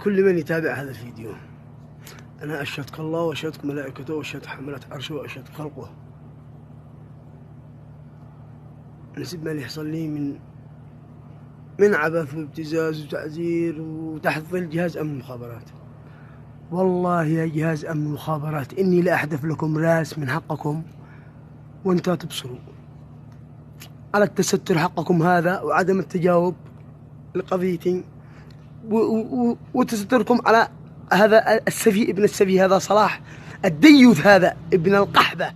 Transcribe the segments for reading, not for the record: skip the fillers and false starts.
كل من يتابع هذا الفيديو، أنا أشهدك الله وأشهدك ملائكته وأشهد حملة عرشه وأشهد خلقه، نسيب ما اللي يحصل لي من عبث وابتزاز وتعذير وتحت ظل جهاز أمن المخابرات. والله يا جهاز أمن المخابرات إني لا أحدث لكم راس من حقكم وأنتوا تبصروا على التستر حقكم هذا وعدم التجاوب لقضيتي وتستركم على هذا السفي ابن السفي هذا صلاح الديوث هذا ابن القحبة،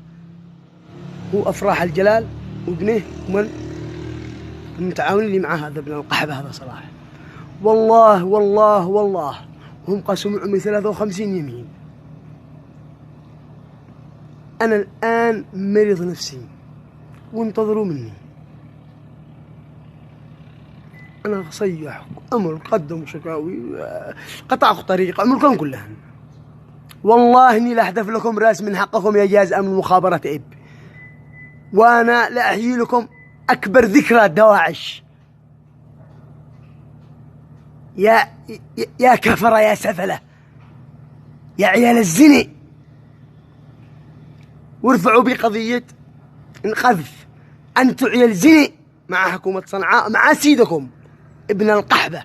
هو أفراح الجلال وابنه ومن المتعاون اللي معه هذا ابن القحبة هذا صلاح. والله والله والله هم قسموا عمي 53 يمين. أنا الآن مريض نفسي وانتظروا مني. أنا صيح أمر قدم شكاوي قطع طريق أمركم كلها. والله إني لا أحذف لكم راس من حقكم يا جهاز أمن المخابرات إب، وأنا لا أحيي لكم أكبر ذكرى دواعش. يا كفرة يا سفلة يا عيال الزني، وارفعوا بقضية القذف. أنتوا عيال زني مع حكومة صنعاء مع سيدكم ابن القحبة.